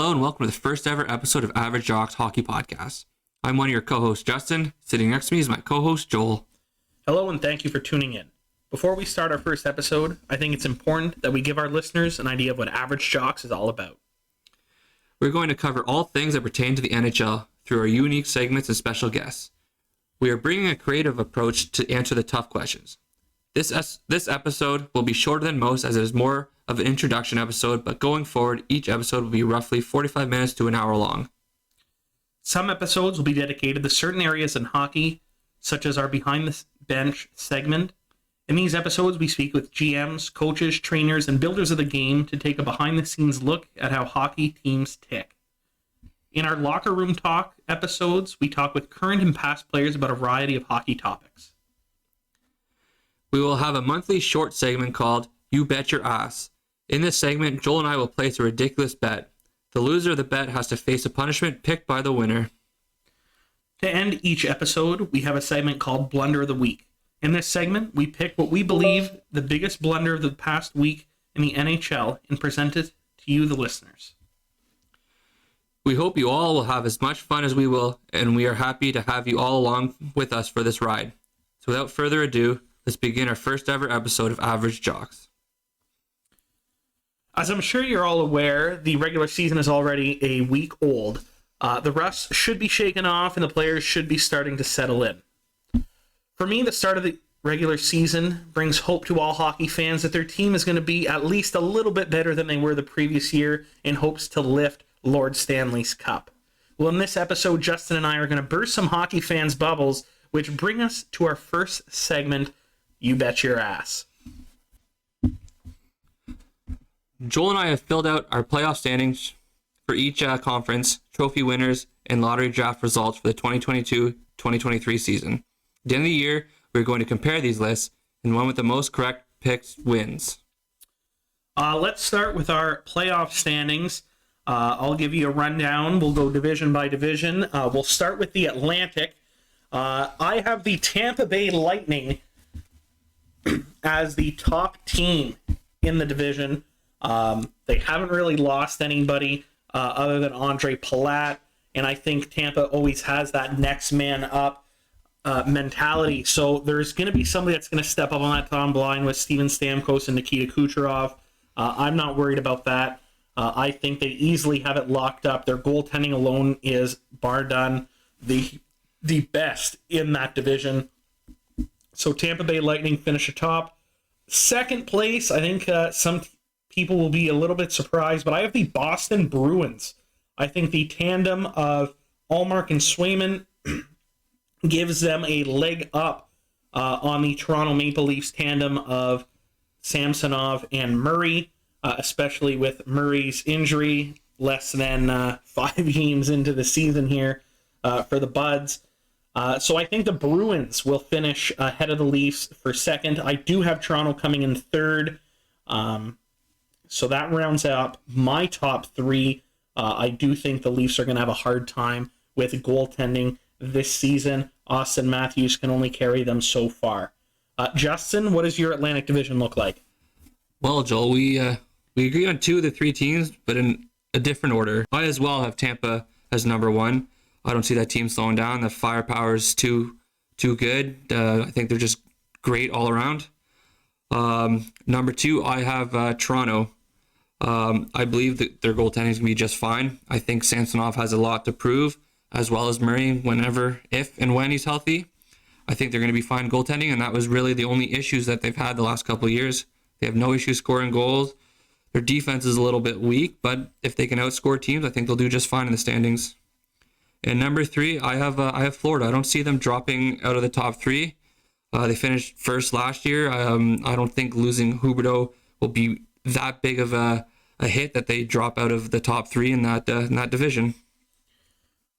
Hello and welcome to the first ever episode of Average Jocks Hockey Podcast. I'm one of your co-hosts, Justin. Sitting next to me is my co-host, Joel. Hello and thank you for tuning in. Before we start our first episode, I think it's important that we give our listeners an idea of what Average Jocks is all about. We're going to cover all things that pertain to the NHL through our unique segments and special guests. We are bringing a creative approach to answer the tough questions. This episode will be shorter than most as it is more of an introduction episode, but going forward, each episode will be roughly 45 minutes to an hour long. Some episodes will be dedicated to certain areas in hockey, such as our Behind the Bench segment. In these episodes, we speak with GMs, coaches, trainers, and builders of the game to take a behind-the-scenes look at how hockey teams tick. In our Locker Room Talk episodes, we talk with current and past players about a variety of hockey topics. We will have a monthly short segment called You Bet Your Ass. In this segment, Joel and I will place a ridiculous bet. The loser of the bet has to face a punishment picked by the winner. To end each episode, we have a segment called Blunder of the Week. In this segment, we pick what we believe the biggest blunder of the past week in the NHL and present it to you, the listeners. We hope you all will have as much fun as we will, and we are happy to have you all along with us for this ride. So without further ado, let's begin our first ever episode of Average Jocks. As I'm sure you're all aware, the regular season is already a week old. The rust should be shaken off and the players should be starting to settle in. For me, the start of the regular season brings hope to all hockey fans that their team is going to be at least a little bit better than they were the previous year in hopes to lift Lord Stanley's Cup. Well, in this episode, Justin and I are going to burst some hockey fans' bubbles, which bring us to our first segment, You Bet Your Ass. Joel and I have filled out our playoff standings for each conference, trophy winners, and lottery draft results for the 2022-2023 season. At the end of the year, we're going to compare these lists, and one with the most correct picks wins. Let's start with our playoff standings. I'll give you a rundown. We'll go division by division. We'll start with the Atlantic. I have the Tampa Bay Lightning as the top team in the division. They haven't really lost anybody other than Andre Palat, and I think Tampa always has that next man up mentality. So there's going to be somebody that's going to step up on that top line with Steven Stamkos and Nikita Kucherov. I'm not worried about that. I think they easily have it locked up. Their goaltending alone is, bar none, the best in that division. So Tampa Bay Lightning finish atop. Second place, I think some people will be a little bit surprised, but I have the Boston Bruins. I think the tandem of Ullmark and Swayman gives them a leg up on the Toronto Maple Leafs tandem of Samsonov and Murray, especially with Murray's injury less than 5 games into the season here for the Buds. So I think the Bruins will finish ahead of the Leafs for second. I do have Toronto coming in third. So that rounds up my top three. I do think the Leafs are going to have a hard time with goaltending this season. Austin Matthews can only carry them so far. Justin, what does your Atlantic Division look like? Well, Joel, we agree on 2 of the 3 teams, but in a different order. I as well have Tampa as number 1. I don't see that team slowing down. The firepower is too good. I think they're just great all around. Number 2, I have Toronto. I believe that their goaltending is going to be just fine. I think Samsonov has a lot to prove, as well as Murray, whenever, if and when he's healthy. I think they're going to be fine goaltending, and that was really the only issues that they've had the last couple of years. They have no issue scoring goals. Their defense is a little bit weak, but if they can outscore teams, I think they'll do just fine in the standings. And number 3, I have Florida. I don't see them dropping out of the top 3. They finished first last year. I don't think losing Huberdeau will be that big of a hit that they drop out of the top 3 in that division.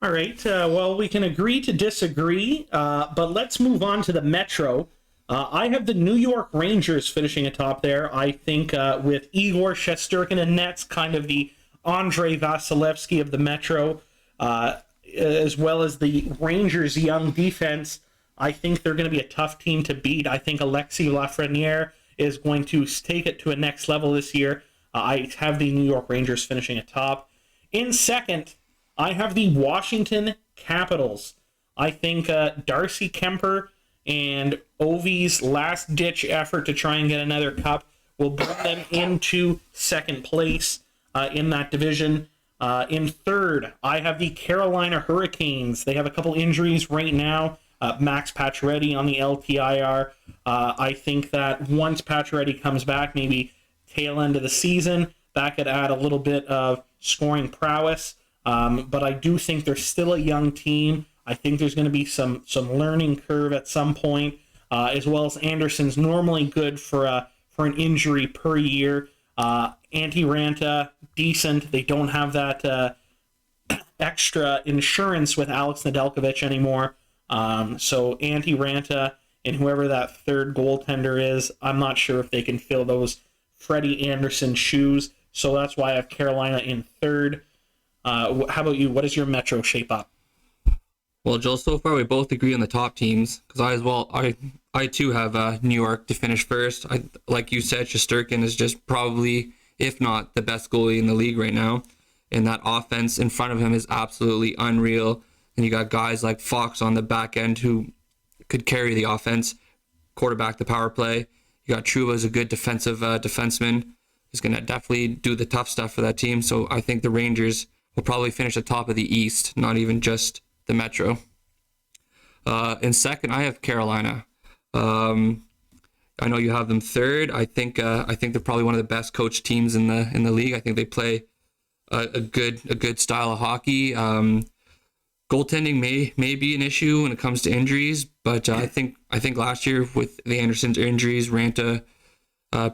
All right. Well, we can agree to disagree, but let's move on to the Metro. I have the New York Rangers finishing atop there. I think with Igor Shesterkin and nets, kind of the Andrei Vasilevsky of the Metro, as well as the Rangers' young defense, I think they're going to be a tough team to beat. I think Alexis Lafreniere is going to take it to a next level this year. I have the New York Rangers finishing atop. In second, I have the Washington Capitals. I think Darcy Kemper and Ovi's last-ditch effort to try and get another cup will bring them into second place in that division. In third, I have the Carolina Hurricanes. They have a couple injuries right now. Max Pacioretty on the LTIR. I think that once Pacioretty comes back, maybe tail end of the season, that could add a little bit of scoring prowess. But I do think they're still a young team. I think there's going to be some learning curve at some point, as well as Anderson's normally good for an injury per year. Antti Ranta, decent. They don't have that extra insurance with Alex Nedeljkovic anymore. So Antti Ranta and whoever that third goaltender is, I'm not sure if they can fill those Freddie Anderson shoes. So that's why I have Carolina in third. How about you? What does your Metro shape up? Well, Joel, so far we both agree on the top teams because I too have New York to finish first. Like you said, Shesterkin is just probably, if not the best goalie in the league right now. And that offense in front of him is absolutely unreal. And you got guys like Fox on the back end who could carry the offense, quarterback the power play. You got Trouba as a good defensive defenseman. He's going to definitely do the tough stuff for that team. So I think the Rangers will probably finish at the top of the East, not even just the Metro. In second, I have Carolina. I know you have them third. I think they're probably one of the best coached teams in the league. I think they play a good style of hockey. Goaltending may be an issue when it comes to injuries, but I think last year with the Andersons injuries, Ranta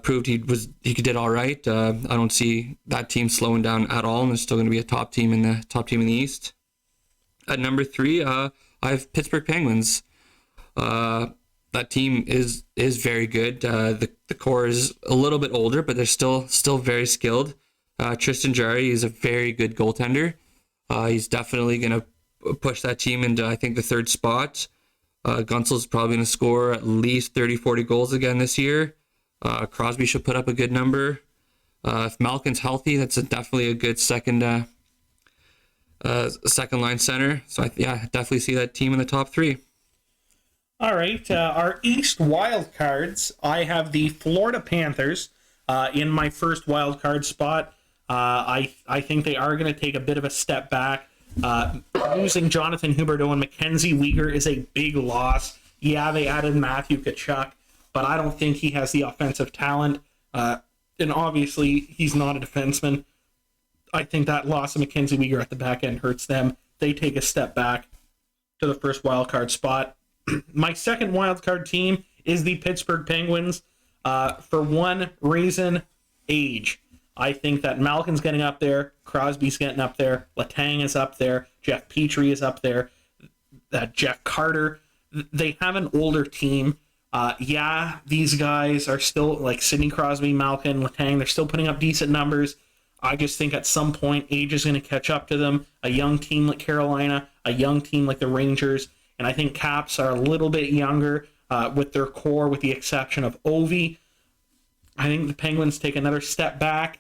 proved he did all right. I don't see that team slowing down at all, and they're still going to be a top team in the East. At number three, I have Pittsburgh Penguins. That team is very good. The core is a little bit older, but they're still very skilled. Tristan Jarry is a very good goaltender. He's definitely going to push that team into, I think, the third spot. Gunsel's probably going to score at least 30-40 goals again this year. Crosby should put up a good number. If Malkin's healthy, that's definitely a good second line center. So I definitely see that team in the top three. All right, our East wild cards. I have the Florida Panthers in my first wild card spot. I think they are going to take a bit of a step back. Losing Jonathan Huberdeau and Mackenzie Weegar is a big loss. Yeah, they added Matthew Tkachuk, but I don't think he has the offensive talent. And obviously, he's not a defenseman. I think that loss of Mackenzie Weegar at the back end hurts them. They take a step back to the first wild card spot. My second wild card team is the Pittsburgh Penguins. For one reason, age. I think that Malkin's getting up there, Crosby's getting up there, Letang is up there, Jeff Petrie is up there, Jeff Carter. They have an older team. These guys are still, like Sidney Crosby, Malkin, Letang, they're still putting up decent numbers. I just think at some point age is going to catch up to them. A young team like Carolina, a young team like the Rangers, and I think Caps are a little bit younger with their core, with the exception of Ovi. I think the Penguins take another step back,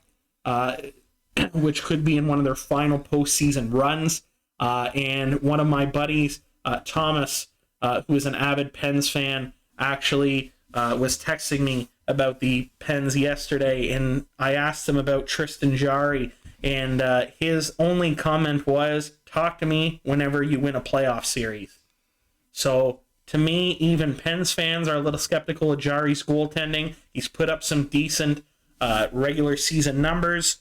which could be in one of their final postseason runs. And one of my buddies, Thomas, who is an avid Pens fan, actually was texting me about the Pens yesterday, and I asked him about Tristan Jarry, and his only comment was, talk to me whenever you win a playoff series. So, to me, even Pens fans are a little skeptical of Jarry's goaltending. He's put up some decent regular season numbers.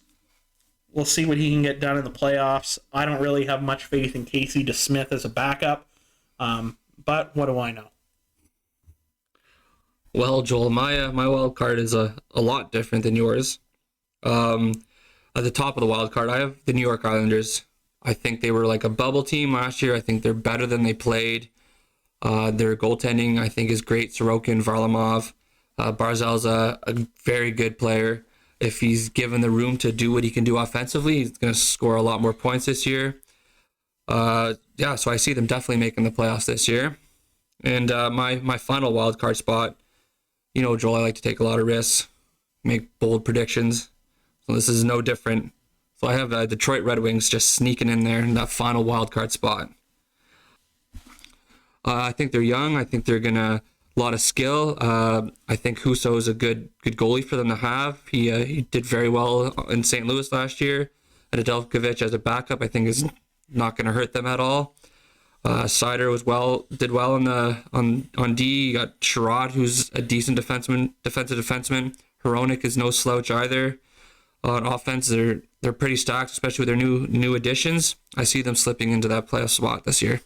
We'll see what he can get done in the playoffs. I don't really have much faith in Casey DeSmith as a backup, but what do I know? Well, Joel, my wild card is a lot different than yours. At the top of the wild card, I have the New York Islanders. I think they were like a bubble team last year. I think they're better than they played. Their goaltending, I think, is great. Sorokin, Varlamov. Barzal's a very good player. If he's given the room to do what he can do offensively, he's going to score a lot more points this year. So I see them definitely making the playoffs this year. And my final wild card spot, you know, Joel, I like to take a lot of risks, make bold predictions. So this is no different. So I have Detroit Red Wings just sneaking in there in that final wild card spot. I think they're young. I think they're gonna a lot of skill. I think Husso is a good goalie for them to have. He did very well in St. Louis last year. And Adelkovic as a backup, I think, is not going to hurt them at all. Sider did well on D. You got Sherrod, who's a decent defensive defenseman. Hronek is no slouch either. On offense, they're pretty stacked, especially with their new additions. I see them slipping into that playoff spot this year.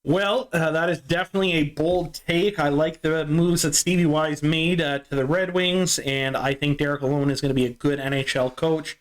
Well, that is definitely a bold take. I like the moves that Stevie Y's made to the Red Wings, and I think Derek Lalonde is going to be a good NHL coach.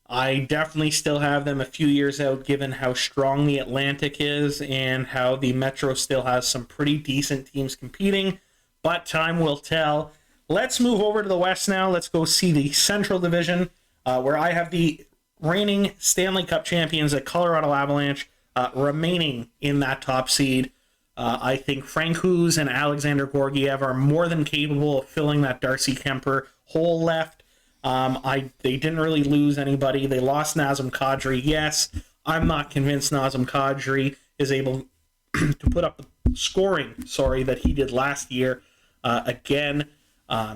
I definitely still have them a few years out, given how strong the Atlantic is and how the Metro still has some pretty decent teams competing, but time will tell. Let's move over to the West now. Let's go see the Central Division, where I have the reigning Stanley Cup champions, the Colorado Avalanche, remaining in that top seed. I think Frank Hughes and Alexander Gorgiev are more than capable of filling that Darcy Kemper hole left. They didn't really lose anybody. They lost Nazem Kadri. Yes, I'm not convinced Nazem Kadri is able to put up the scoring, that he did last year. Again,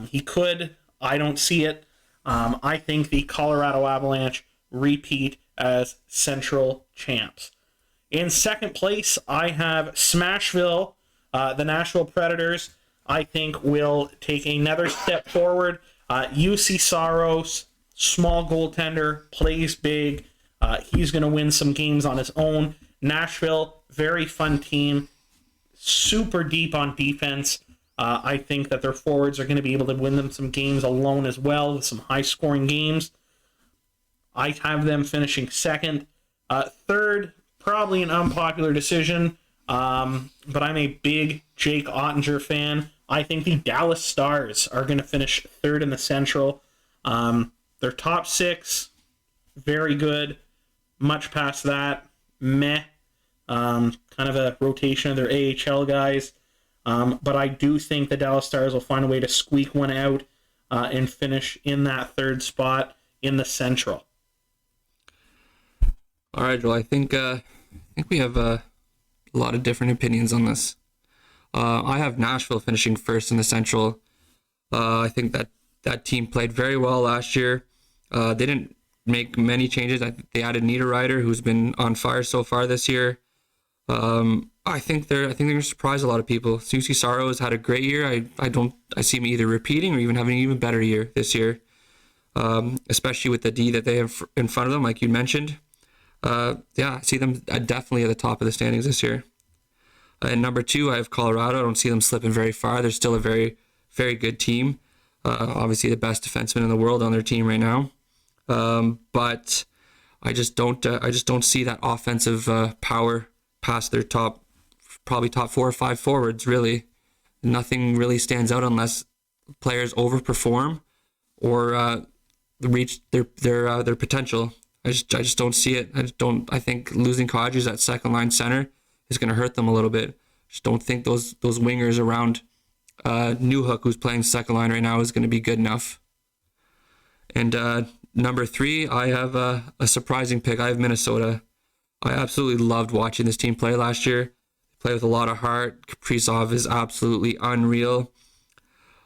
he could. I don't see it. I think the Colorado Avalanche repeat as Central champs. In second place, I have Smashville, the Nashville Predators. I think will take another step forward. UC Saros, small goaltender, plays big. He's going to win some games on his own. Nashville, very fun team, super deep on defense. I think that their forwards are going to be able to win them some games alone as well, with some high-scoring games. I have them finishing second. Third, probably an unpopular decision, but I'm a big Jake Ottinger fan. I think the Dallas Stars are going to finish third in the Central. Their top six, very good. Much past that, meh. Kind of a rotation of their AHL guys. But I do think the Dallas Stars will find a way to squeak one out and finish in that third spot in the Central. All right, Joel. I think we have a lot of different opinions on this. I have Nashville finishing first in the Central. I think that team played very well last year. They didn't make many changes. They added Niederreiter, who's been on fire so far this year. I think they're going to surprise a lot of people. Susie Saro has had a great year. I see him either repeating or even having an even better year this year. Especially with the D that they have in front of them, like you mentioned. I see them definitely at the top of the standings this year. And number two, I have Colorado. I don't see them slipping very far. They're still a very, very good team. Obviously, the best defenseman in the world on their team right now. But I just don't see that offensive power past their probably top 4 or 5 forwards. Really, nothing really stands out unless players overperform or reach their potential. I just don't see it. I think losing Kadri at second line center is going to hurt them a little bit. Just don't think those wingers around Newhook, who's playing second line right now, is going to be good enough. And number 3, I have a surprising pick. I have Minnesota. I absolutely loved watching this team play last year. They play with a lot of heart. Kaprizov is absolutely unreal.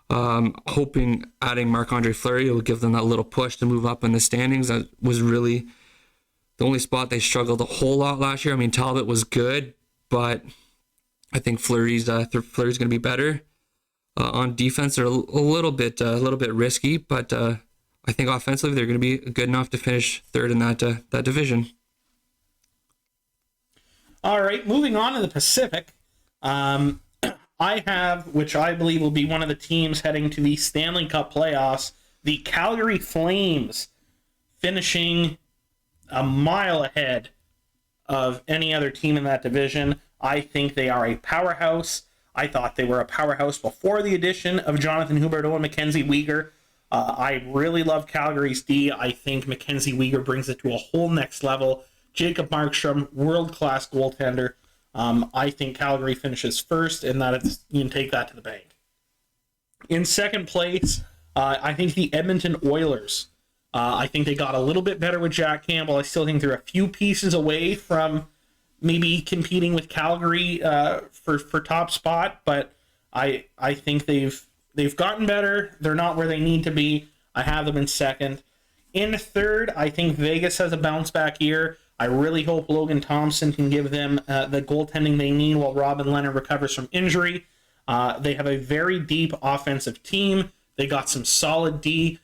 Hoping adding Marc-Andre Fleury will give them that little push to move up in the standings. That was really the only spot they struggled a whole lot last year. I mean, Talbot was good, but I think Fleury's going to be better. On defense, they're a little bit risky, but I think offensively they're going to be good enough to finish third in that division. All right, moving on to the Pacific. I have, which I believe will be one of the teams heading to the Stanley Cup playoffs, the Calgary Flames, finishing a mile ahead of any other team in that division. I think they are a powerhouse. I thought they were a powerhouse before the addition of Jonathan Huberdeau and Mackenzie Weegar. I really love Calgary's D. I think Mackenzie Weegar brings it to a whole next level. Jacob Markstrom, world-class goaltender. I think Calgary finishes first, and you can take that to the bank. In second place, I think the Edmonton Oilers I think they got a little bit better with Jack Campbell. I still think they're a few pieces away from maybe competing with Calgary for top spot, but I think they've gotten better. They're not where they need to be. I have them in second. In third, I think Vegas has a bounce back year. I really hope Logan Thompson can give them the goaltending they need while Robin Leonard recovers from injury. They have a very deep offensive team. They got some solid D.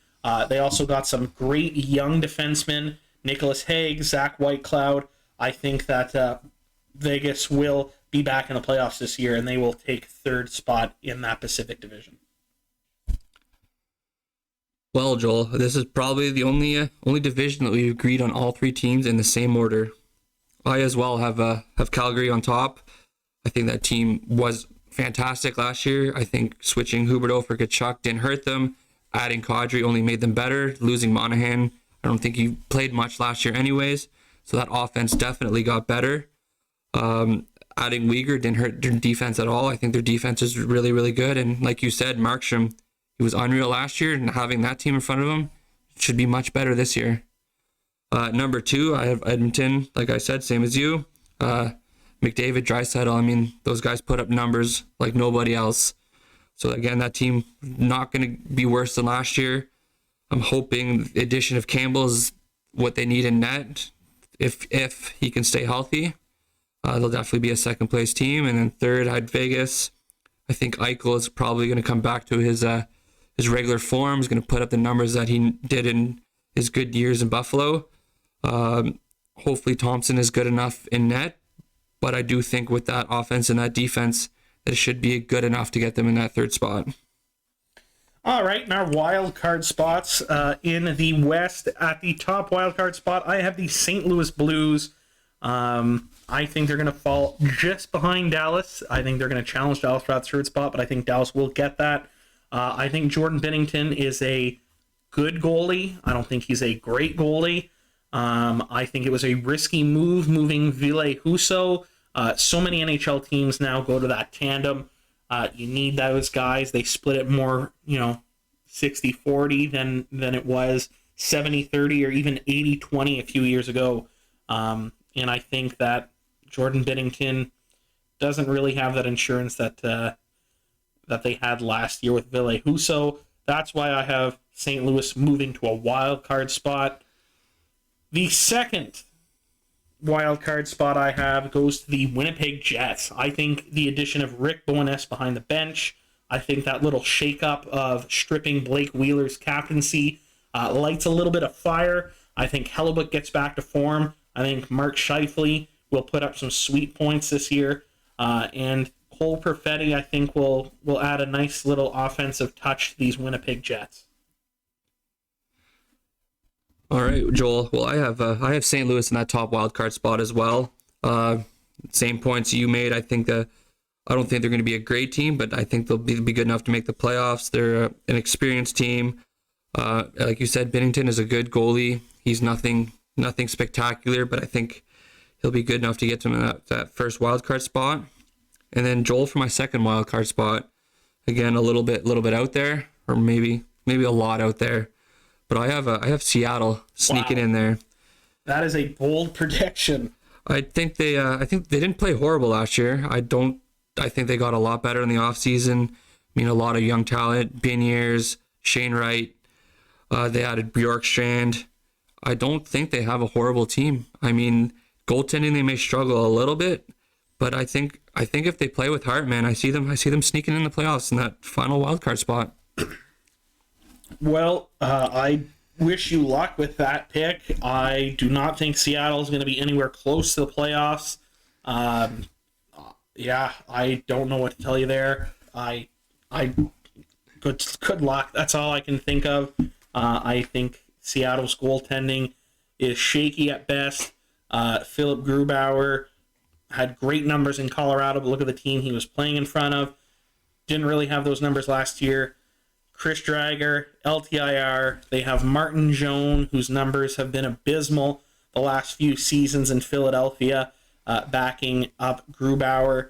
They also got some great young defensemen, Nicholas Hague, Zach Whitecloud. I think that Vegas will be back in the playoffs this year, and they will take third spot in that Pacific Division. Well, Joel, this is probably the only division that we've agreed on all three teams in the same order. I as well have Calgary on top. I think that team was fantastic last year. I think switching Huberdeau for Kachuk didn't hurt them. Adding Kadri only made them better. Losing Monahan, I don't think he played much last year anyways. So that offense definitely got better. Adding Uyghur didn't hurt their defense at all. I think their defense is really, really good. And like you said, Markstrom, he was unreal last year, and having that team in front of him should be much better this year. Number 2, I have Edmonton, like I said, same as you. McDavid, Draisaitl, I mean, those guys put up numbers like nobody else. So again, that team not going to be worse than last year. I'm hoping the addition of Campbell is what they need in net. If he can stay healthy, they'll definitely be a second place team. And then third, I had Vegas. I think Eichel is probably going to come back to his regular form. He's going to put up the numbers that he did in his good years in Buffalo. Hopefully Thompson is good enough in net, but I do think with that offense and that defense, that it should be good enough to get them in that third spot. All right, in our wild card spots in the West, at the top wild card spot, I have the St. Louis Blues. I think they're going to fall just behind Dallas. I think they're going to challenge Dallas for that third spot, but I think Dallas will get that. I think Jordan Binnington is a good goalie. I don't think he's a great goalie. I think it was a risky move moving Ville Husso. So many NHL teams now go to that tandem. You need those guys. They split it more, 60-40 than it was 70-30 or even 80-20 a few years ago. And I think that Jordan Binnington doesn't really have that insurance that they had last year with Ville Husso. That's why I have St. Louis moving to a wild card spot. The second wild card spot I have goes to the Winnipeg Jets. I think the addition of Rick Bowness behind the bench, I think that little shakeup of stripping Blake Wheeler's captaincy lights a little bit of fire. I think Hellebuck gets back to form. I think Mark Scheifele will put up some sweet points this year. And Cole Perfetti, I think, will add a nice little offensive touch to these Winnipeg Jets. All right, Joel. Well, I have St. Louis in that top wild card spot as well. Same points you made. I don't think they're going to be a great team, but I think they'll be good enough to make the playoffs. They're an experienced team. Like you said, Binnington is a good goalie. He's nothing spectacular, but I think he'll be good enough to get them in that first wild card spot. And then Joel for my second wild card spot. Again, a little bit out there, or maybe a lot out there. But I have Seattle sneaking in there. That is a bold prediction. I think they didn't play horrible last year. I think they got a lot better in the offseason. I mean, a lot of young talent, Beniers, Shane Wright. They added Bjorkstrand. I don't think they have a horrible team. I mean, goaltending they may struggle a little bit, but I think if they play with heart, man, I see them sneaking in the playoffs in that final wild card spot. Well, I wish you luck with that pick. I do not think Seattle is going to be anywhere close to the playoffs. Yeah, I don't know what to tell you there. Good luck. That's all I can think of. I think Seattle's goaltending is shaky at best. Philip Grubauer had great numbers in Colorado, but look at the team he was playing in front of. Didn't really have those numbers last year. Chris Drager, LTIR. They have Martin Jones, whose numbers have been abysmal the last few seasons in Philadelphia, backing up Grubauer.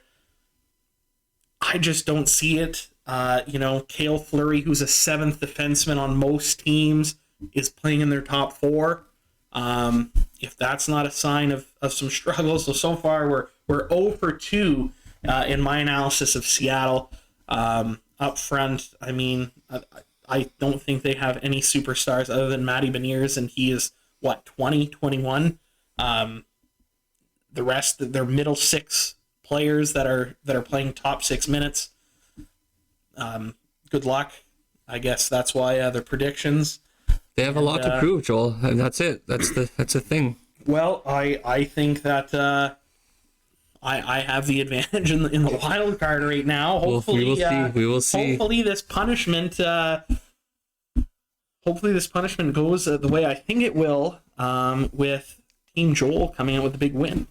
I just don't see it. Cale Fleury, who's a seventh defenseman on most teams, is playing in their top four. If that's not a sign of some struggles, so far we're 0 for 2 in my analysis of Seattle. Up front, I mean, I don't think they have any superstars other than Matty Beniers, and he is, 20, 21? The rest, they're middle six players that are playing top 6 minutes. Good luck. I guess that's why their predictions. They have a lot to prove, Joel. And that's it. That's the thing. Well, I think that I have the advantage in the wild card right now. Hopefully, we will see. Hopefully, this punishment goes the way I think it will. With Team Joel coming out with a big win.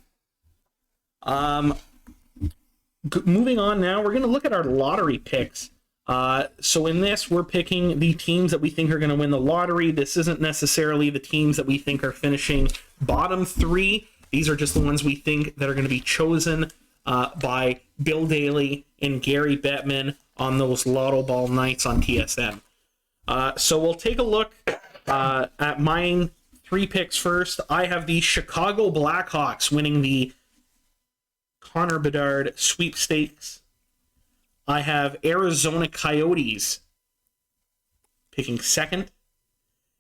Moving on now, we're going to look at our lottery picks. So in this, we're picking the teams that we think are going to win the lottery. This isn't necessarily the teams that we think are finishing bottom 3. These are just the ones we think that are going to be chosen by Bill Daly and Gary Bettman on those Lotto Ball nights on TSN. So we'll take a look at my 3 picks first. I have the Chicago Blackhawks winning the Connor Bedard sweepstakes. I have Arizona Coyotes picking second.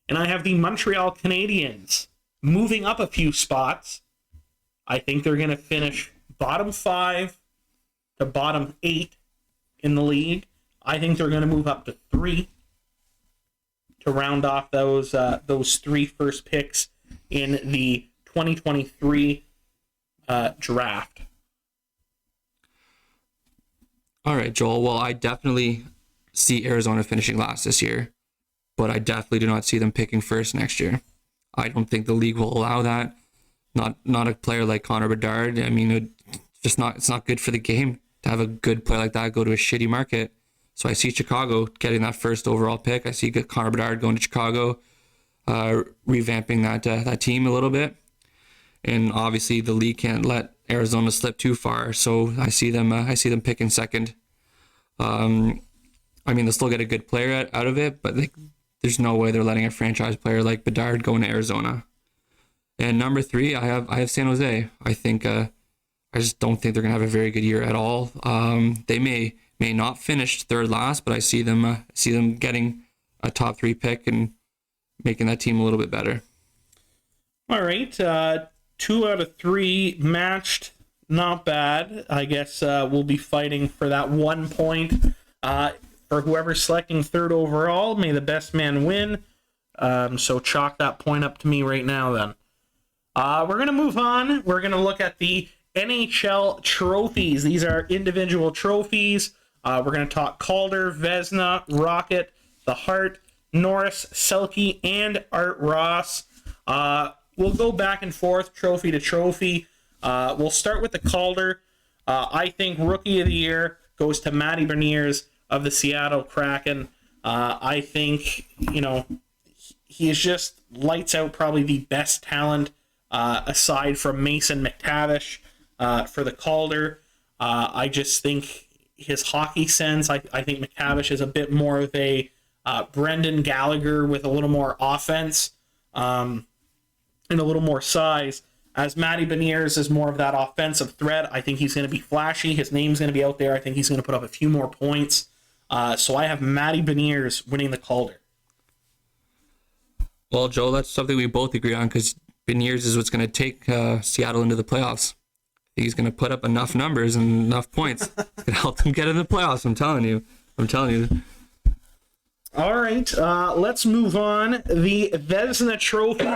And I have the Montreal Canadiens moving up a few spots. I think they're going to finish bottom 5 to bottom 8 in the league. I think they're going to move up to 3 to round off those 3 first picks in the 2023 draft. All right, Joel. Well, I definitely see Arizona finishing last this year, but I definitely do not see them picking first next year. I don't think the league will allow that. Not a player like Connor Bedard. I mean, it's not good for the game to have a good player like that go to a shitty market. So I see Chicago getting that first overall pick. I see Connor Bedard going to Chicago, revamping that team a little bit. And obviously, the league can't let Arizona slip too far, so I see them picking second. I mean, they'll still get a good player out of it, but there's no way they're letting a franchise player like Bedard go into Arizona. And number 3, I have San Jose. I think I just don't think they're gonna have a very good year at all. They may not finish third last, but I see them getting a top 3 pick and making that team a little bit better. All right. 2 out of 3 matched. Not bad. I guess we'll be fighting for that 1 point. For whoever's selecting third overall, may the best man win. So chalk that point up to me right now then. We're going to move on. We're going to look at the NHL trophies. These are individual trophies. We're going to talk Calder, Vezina, Rocket, the Hart, Norris, Selke, and Art Ross. We'll go back and forth, trophy to trophy. We'll start with the Calder. I think Rookie of the Year goes to Matty Beniers of the Seattle Kraken. I think, he is just lights out, probably the best talent aside from Mason McTavish for the Calder. I just think his hockey sense, I think McTavish is a bit more of a Brendan Gallagher with a little more offense. And a little more size, as Matty Beniers is more of that offensive threat. I think he's going to be flashy. His name's going to be out there. I think he's going to put up a few more points. So I have Matty Beniers winning the Calder. Well, Joe, that's something we both agree on because Beniers is what's going to take Seattle into the playoffs. He's going to put up enough numbers and enough points. It's going to help them get in the playoffs. I'm telling you. All right, let's move on. The Vezina Trophy.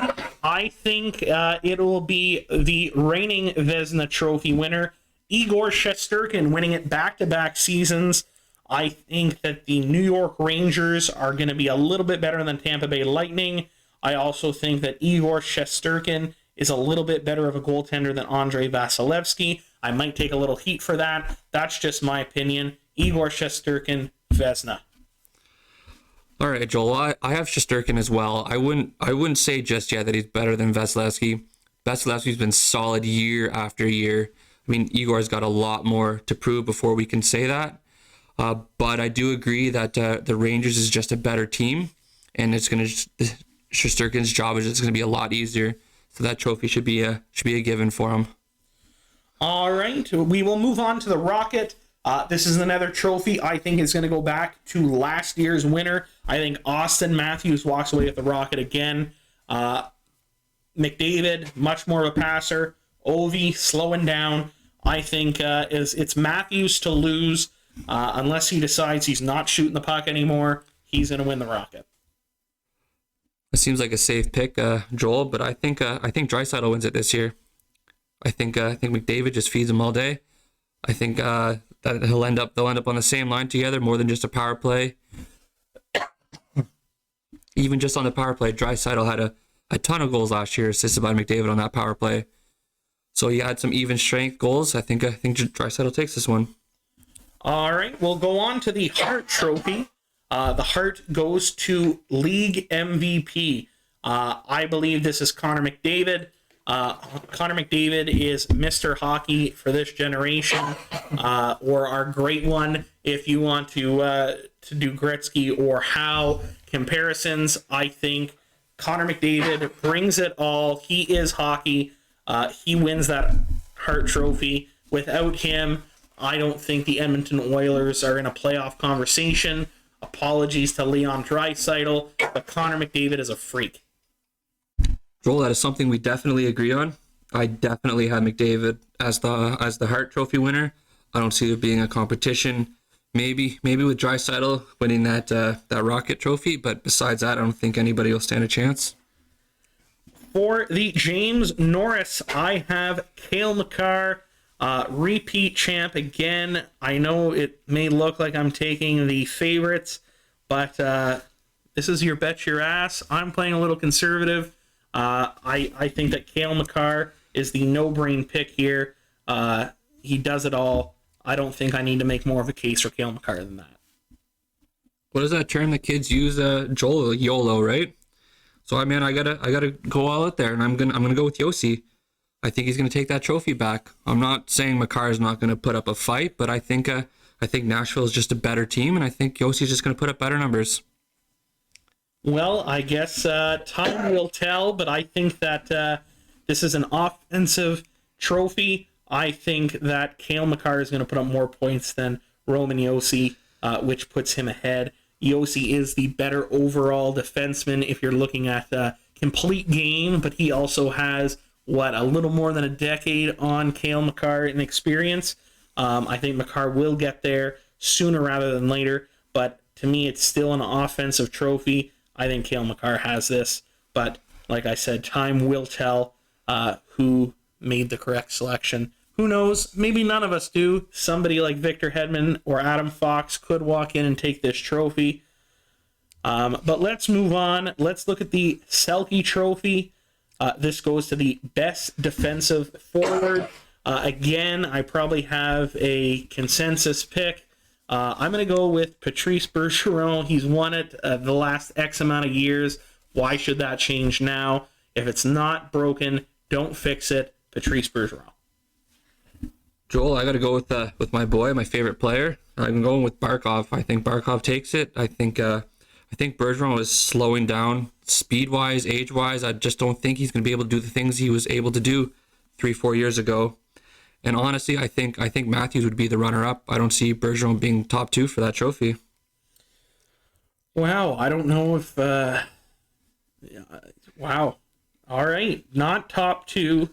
I think it will be the reigning Vezina Trophy winner, Igor Shesterkin, winning it back-to-back seasons. I think that the New York Rangers are going to be a little bit better than Tampa Bay Lightning. I also think that Igor Shesterkin is a little bit better of a goaltender than Andrei Vasilevsky. I might take a little heat for that. That's just my opinion. Igor Shesterkin, Vezina. All right, Joel. I have Shesterkin as well. I wouldn't say just yet that he's better than Vasilevsky. Vasilevsky's been solid year after year. I mean, Igor's got a lot more to prove before we can say that. But I do agree that the Rangers is just a better team, and it's going to Shesterkin's job is just going to be a lot easier. So that trophy should be a given for him. All right, we will move on to the Rocket. This is another trophy I think is going to go back to last year's winner. I think Austin Matthews walks away with the Rocket again. McDavid, much more of a passer. Ovi slowing down. I think it's Matthews to lose unless he decides he's not shooting the puck anymore. He's going to win the Rocket. It seems like a safe pick, Joel, but I think Draisaitl wins it this year. I think McDavid just feeds him all day. I think that they'll end up on the same line together more than just a power play. Even just on the power play, Draisaitl had a ton of goals last year, assisted by McDavid on that power play. So he had some even strength goals. I think Draisaitl takes this one. All right, we'll go on to the Hart Trophy. The Hart goes to League MVP. I believe this is Connor McDavid. Connor McDavid is Mr. Hockey for this generation, or our great one if you want to do Gretzky or Howe comparisons. I think Connor McDavid brings it all. He is hockey. He wins that Hart Trophy. Without him, I don't think the Edmonton Oilers are in a playoff conversation. Apologies to Leon Draisaitl, but Connor McDavid is a freak. Joel, that is something we definitely agree on. I definitely had McDavid as the Hart Trophy winner. I don't see it being a competition. Maybe with Draisaitl winning that Rocket Trophy, but besides that, I don't think anybody will stand a chance. For the James Norris, I have Cale Makar, repeat champ again. I know it may look like I'm taking the favorites, but this is your bet your ass. I'm playing a little conservative. I think that Cale Makar is the no-brain pick here. He does it all. I don't think I need to make more of a case for Cale Makar than that. What is that term that kids use, Joel? YOLO, right? So I gotta go all out there, and I'm gonna go with Yossi. I think he's gonna take that trophy back. I'm not saying Makar is not gonna put up a fight, but I think Nashville is just a better team, and I think Yossi's just gonna put up better numbers. Well, I guess time will tell, but I think that this is an offensive trophy. I think that Cale Makar is going to put up more points than Roman Josi, which puts him ahead. Josi is the better overall defenseman if you're looking at the complete game, but he also has, a little more than a decade on Cale Makar in experience. I think Makar will get there sooner rather than later, but to me, it's still an offensive trophy. I think Cale Makar has this, but like I said, time will tell who made the correct selection. Who knows? Maybe none of us do. Somebody like Victor Hedman or Adam Fox could walk in and take this trophy. But let's move on. Let's look at the Selke Trophy. This goes to the best defensive forward. Again, I probably have a consensus pick. I'm going to go with Patrice Bergeron. He's won it the last X amount of years. Why should that change now? If it's not broken, don't fix it. Patrice Bergeron. Joel, I got to go with my boy, my favorite player. I'm going with Barkov. I think Barkov takes it. I think Bergeron was slowing down speed-wise, age-wise. I just don't think he's going to be able to do the things he was able to do 3-4 years ago. And honestly, I think Matthews would be the runner-up. I don't see Bergeron being top 2 for that trophy. Wow, I don't know if... wow. All right, not top 2.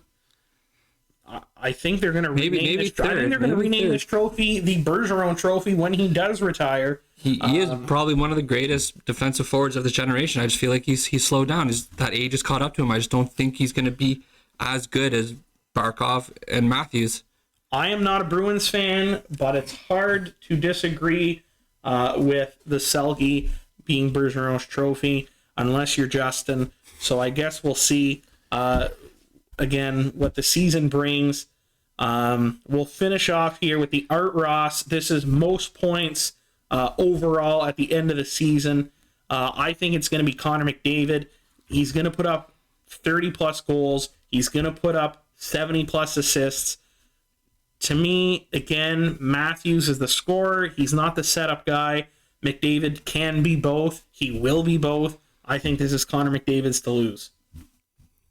I think they're going to rename this. I think they're going to rename this trophy the Bergeron Trophy when he does retire. He is probably one of the greatest defensive forwards of this generation. I just feel like he's slowed down. That age has caught up to him. I just don't think he's going to be as good as Barkov and Matthews. I am not a Bruins fan, but it's hard to disagree with the Selke being Bergeron's trophy unless you're Justin. So I guess we'll see. Again, what the season brings. We'll finish off here with the Art Ross. This is most points overall at the end of the season. I think it's going to be Connor McDavid. He's going to put up 30-plus goals. He's going to put up 70-plus assists. To me, again, Matthews is the scorer. He's not the setup guy. McDavid can be both. He will be both. I think this is Connor McDavid's to lose.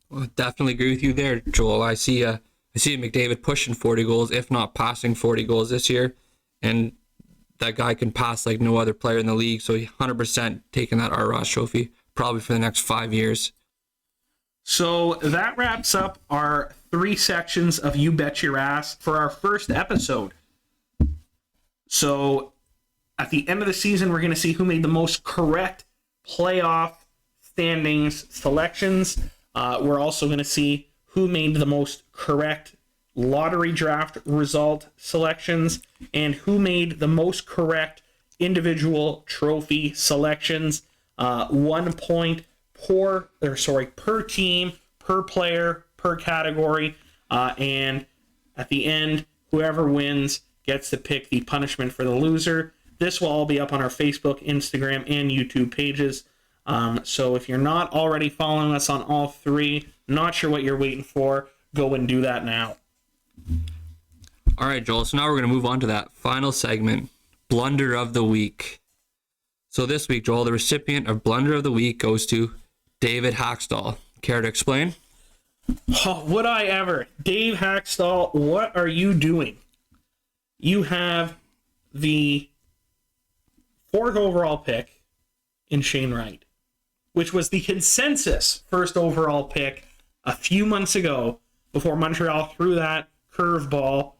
Well, definitely agree with you there, Joel. I see McDavid pushing 40 goals, if not passing 40 goals this year, and that guy can pass like no other player in the league. So he 100% taking that Art Ross Trophy probably for the next 5 years. So that wraps up our 3 sections of You Bet Your Ass for our first episode. So at the end of the season, we're going to see who made the most correct playoff standings selections. We're also going to see who made the most correct lottery draft result selections and who made the most correct individual trophy selections. 1 point per team, per player, per category. And at the end, whoever wins gets to pick the punishment for the loser. This will all be up on our Facebook, Instagram, and YouTube pages. So if you're not already following us on all 3, not sure what you're waiting for, go and do that now. All right, Joel. So now we're going to move on to that final segment, Blunder of the Week. So this week, Joel, the recipient of Blunder of the Week goes to David Hackstall. Care to explain? Oh, would I ever? Dave Hackstall, what are you doing? You have the 4th overall pick in Shane Wright, which was the consensus 1st overall pick a few months ago before Montreal threw that curveball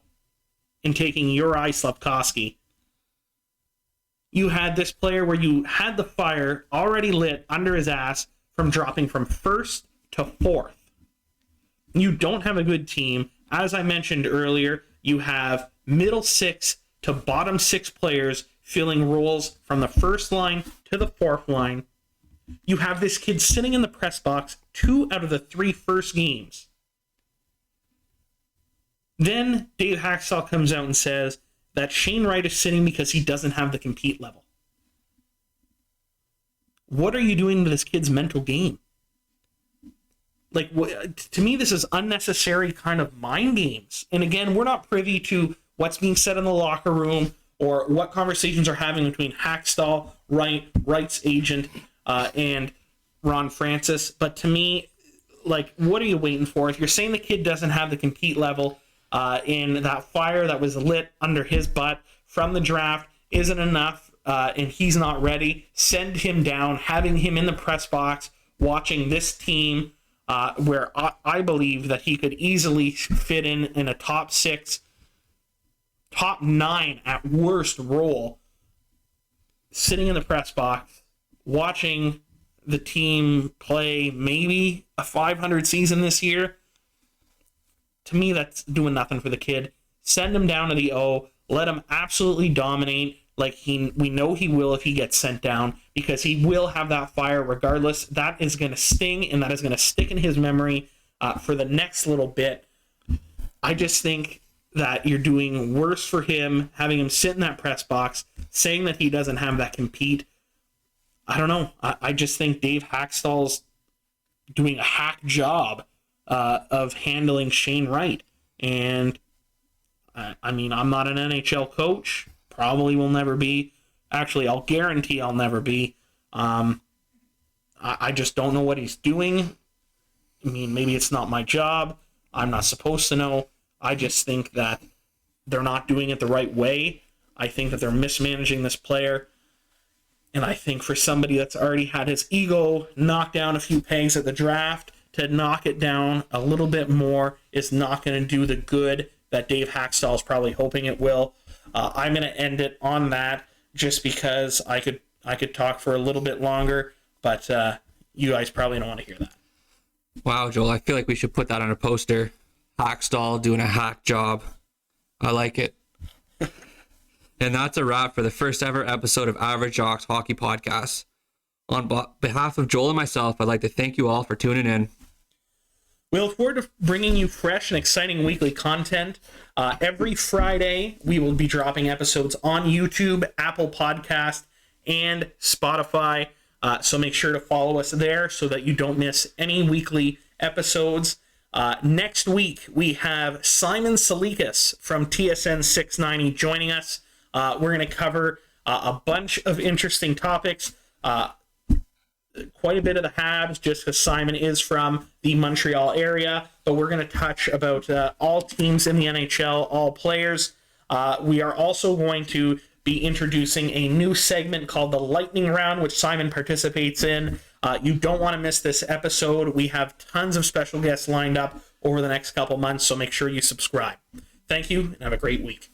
in taking Juraj Slafkovsky. You had this player where you had the fire already lit under his ass from dropping from 1st to 4th. You don't have a good team. As I mentioned earlier, you have middle 6 to bottom 6 players filling roles from the 1st line to the 4th line. You have this kid sitting in the press box 2 out of the 3 first games. Then Dave Hackstall comes out and says that Shane Wright is sitting because he doesn't have the compete level. What are you doing to this kid's mental game? Like, to me, this is unnecessary kind of mind games. And again, we're not privy to what's being said in the locker room or what conversations are having between Hackstall, Wright's agent, and Ron Francis. But to me, like, what are you waiting for? If you're saying the kid doesn't have the compete level, and that fire that was lit under his butt from the draft isn't enough, and he's not ready, send him down, having him in the press box, watching this team, where I believe that he could easily fit in a top 6, top 9 at worst role, sitting in the press box, watching the team play maybe a 500 season this year. To me, that's doing nothing for the kid. Send him down to the O. Let him absolutely dominate like we know he will if he gets sent down, because he will have that fire regardless. That is going to sting, and that is going to stick in his memory for the next little bit. I just think that you're doing worse for him, having him sit in that press box, saying that he doesn't have that compete. I don't know. I just think Dave Hackstall's doing a hack job of handling Shane Wright. And, I mean, I'm not an NHL coach. Probably will never be. Actually, I'll guarantee I'll never be. I just don't know what he's doing. I mean, maybe it's not my job. I'm not supposed to know. I just think that they're not doing it the right way. I think that they're mismanaging this player. And I think for somebody that's already had his ego knocked down a few pegs at the draft, to knock it down a little bit more is not going to do the good that Dave Hackstall is probably hoping it will. I'm going to end it on that just because I could talk for a little bit longer, but you guys probably don't want to hear that. Wow, Joel, I feel like we should put that on a poster. Hackstall doing a hack job. I like it. And that's a wrap for the first ever episode of Average Jocks Hockey Podcast. On behalf of Joel and myself, I'd like to thank you all for tuning in. We look forward to bringing you fresh and exciting weekly content. Every Friday, we will be dropping episodes on YouTube, Apple Podcast, and Spotify. So make sure to follow us there so that you don't miss any weekly episodes. Next week, we have Simon Salikas from TSN 690 joining us. We're going to cover a bunch of interesting topics. quite a bit of the Habs, just because Simon is from the Montreal area. But we're going to touch about all teams in the NHL, all players. We are also going to be introducing a new segment called the Lightning Round, which Simon participates in. You don't want to miss this episode. We have tons of special guests lined up over the next couple months, so make sure you subscribe. Thank you, and have a great week.